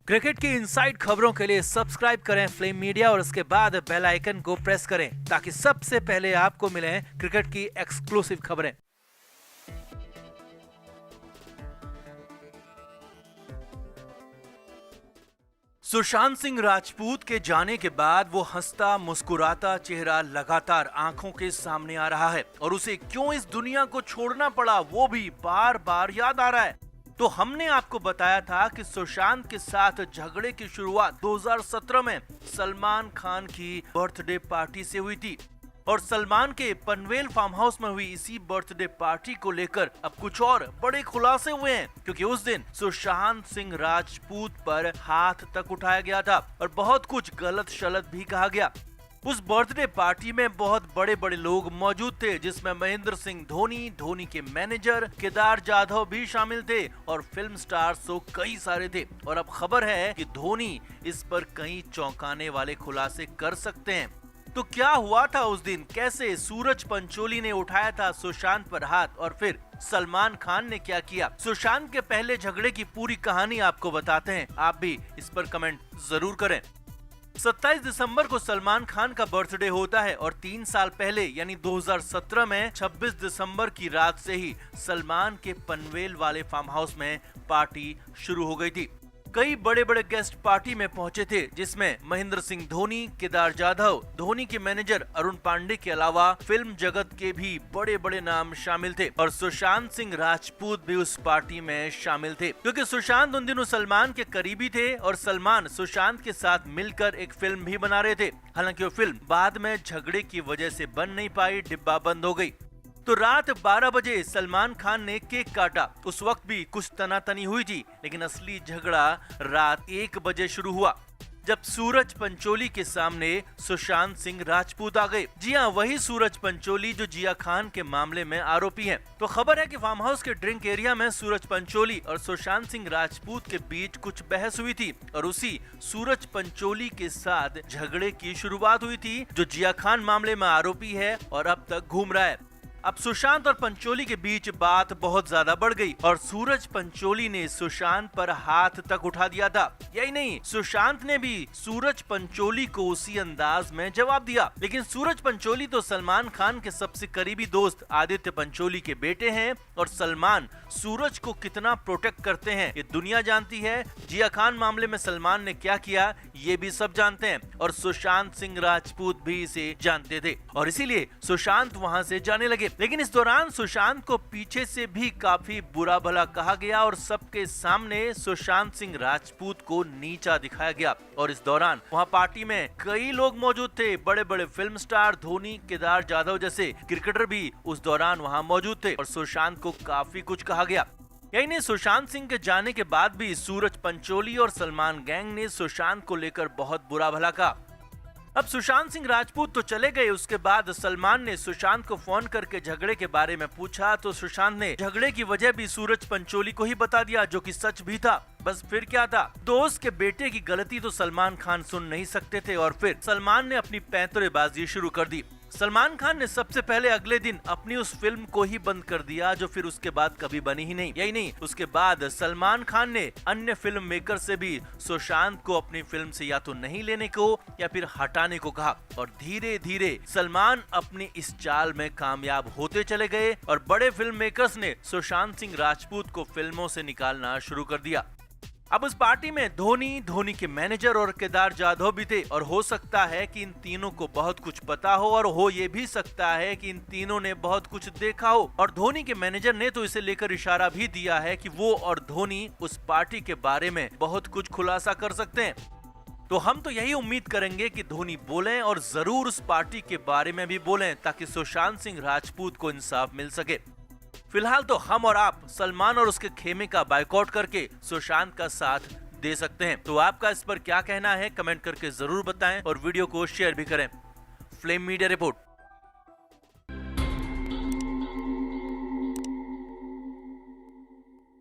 Cricket की inside खबरों के लिए सब्सक्राइब करें फ्लेम मीडिया और उसके बाद बेल आइकन को प्रेस करें ताकि सबसे पहले आपको मिले क्रिकेट की एक्सक्लूसिव खबरें। सुशांत सिंह राजपूत के जाने के बाद वो हंसता मुस्कुराता चेहरा लगातार आंखों के सामने आ रहा है और उसे क्यों इस दुनिया को छोड़ना पड़ा वो भी बार बार याद आ रहा है। तो हमने आपको बताया था कि सुशांत के साथ झगड़े की शुरुआत 2017 में सलमान खान की बर्थडे पार्टी से हुई थी और सलमान के पनवेल फार्म हाउस में हुई इसी बर्थडे पार्टी को लेकर अब कुछ और बड़े खुलासे हुए हैं, क्योंकि उस दिन सुशांत सिंह राजपूत पर हाथ तक उठाया गया था और बहुत कुछ गलत शलत भी कहा गया। उस बर्थडे पार्टी में बहुत बड़े बड़े लोग मौजूद थे, जिसमें महेंद्र सिंह धोनी, धोनी के मैनेजर केदार जाधव भी शामिल थे और फिल्म स्टार्स तो कई सारे थे। और अब खबर है कि धोनी इस पर कई चौंकाने वाले खुलासे कर सकते हैं। तो क्या हुआ था उस दिन, कैसे सूरज पंचोली ने उठाया था सुशांत पर हाथ और फिर सलमान खान ने क्या किया, सुशांत के पहले झगड़े की पूरी कहानी आपको बताते हैं। आप भी इस पर कमेंट जरूर करें। 27 दिसंबर को सलमान खान का बर्थडे होता है और 3 साल पहले यानी 2017 में 26 दिसंबर की रात से ही सलमान के पनवेल वाले फार्म हाउस में पार्टी शुरू हो गई थी। कई बड़े बड़े गेस्ट पार्टी में पहुंचे थे, जिसमें महेंद्र सिंह धोनी, केदार जाधव, धोनी के मैनेजर अरुण पांडे के अलावा फिल्म जगत के भी बड़े बड़े नाम शामिल थे और सुशांत सिंह राजपूत भी उस पार्टी में शामिल थे, क्योंकि सुशांत उन दिनों सलमान के करीबी थे और सलमान सुशांत के साथ मिलकर एक फिल्म भी बना रहे थे। हालांकि वो फिल्म बाद में झगड़े की वजह से बन नहीं पाई, डिब्बा बंद हो गई। तो रात 12 बजे सलमान खान ने केक काटा। उस वक्त भी कुछ तनातनी हुई थी, लेकिन असली झगड़ा रात 1 बजे शुरू हुआ, जब सूरज पंचोली के सामने सुशांत सिंह राजपूत आ गए। जी हाँ, वही सूरज पंचोली जो जिया खान के मामले में आरोपी हैं। तो खबर है कि फार्म हाउस के ड्रिंक एरिया में सूरज पंचोली और सुशांत सिंह राजपूत के बीच कुछ बहस हुई थी और उसी सूरज पंचोली के साथ झगड़े की शुरुआत हुई थी, जो जिया खान मामले में आरोपी है और अब तक घूम रहा है। अब सुशांत और पंचोली के बीच बात बहुत ज्यादा बढ़ गई और सूरज पंचोली ने सुशांत पर हाथ तक उठा दिया था। यही नहीं, सुशांत ने भी सूरज पंचोली को उसी अंदाज में जवाब दिया। लेकिन सूरज पंचोली तो सलमान खान के सबसे करीबी दोस्त आदित्य पंचोली के बेटे हैं और सलमान सूरज को कितना प्रोटेक्ट करते हैं ये दुनिया जानती है। जिया खान मामले में सलमान ने क्या किया ये भी सब जानते हैं और सुशांत सिंह राजपूत भी इसे जानते थे और इसीलिए सुशांत वहां से जाने लगे। लेकिन इस दौरान सुशांत को पीछे से भी काफी बुरा भला कहा गया और सबके सामने सुशांत सिंह राजपूत को नीचा दिखाया गया। और इस दौरान वहां पार्टी में कई लोग मौजूद थे, बड़े बड़े फिल्म स्टार, धोनी, केदार जाधव जैसे क्रिकेटर भी उस दौरान वहां मौजूद थे और सुशांत को काफी कुछ कहा गया। यही नहीं, सुशांत सिंह के जाने के बाद भी सूरज पंचोली और सलमान गैंग ने सुशांत को लेकर बहुत बुरा भला कहा। अब सुशांत सिंह राजपूत तो चले गए, उसके बाद सलमान ने सुशांत को फोन करके झगड़े के बारे में पूछा तो सुशांत ने झगड़े की वजह भी सूरज पंचोली को ही बता दिया, जो कि सच भी था। बस फिर क्या था, दोस्त के बेटे की गलती तो सलमान खान सुन नहीं सकते थे और फिर सलमान ने अपनी पैंतरेबाजी शुरू कर दी। सलमान खान ने सबसे पहले अगले दिन अपनी उस फिल्म को ही बंद कर दिया, जो फिर उसके बाद कभी बनी ही नहीं। यही नहीं, उसके बाद सलमान खान ने अन्य फिल्म मेकर से भी सुशांत को अपनी फिल्म से या तो नहीं लेने को या फिर हटाने को कहा और धीरे धीरे सलमान अपनी इस चाल में कामयाब होते चले गए और बड़े फिल्म मेकर्स ने सुशांत सिंह राजपूत को फिल्मों से निकालना शुरू कर दिया। अब उस पार्टी में धोनी, धोनी के मैनेजर और केदार जाधव भी थे और हो सकता है कि इन तीनों को बहुत कुछ पता हो और हो ये भी सकता है कि इन तीनों ने बहुत कुछ देखा हो और धोनी के मैनेजर ने तो इसे लेकर इशारा भी दिया है कि वो और धोनी उस पार्टी के बारे में बहुत कुछ खुलासा कर सकते हैं। तो हम तो यही उम्मीद करेंगे कि धोनी बोलें और जरूर उस पार्टी के बारे में भी बोलें ताकि सुशांत सिंह राजपूत को इंसाफ मिल सके। फिलहाल तो हम और आप सलमान और उसके खेमे का बायकॉट करके सुशांत का साथ दे सकते हैं। तो आपका इस पर क्या कहना है कमेंट करके जरूर बताएं और वीडियो को शेयर भी करें। Flame media report.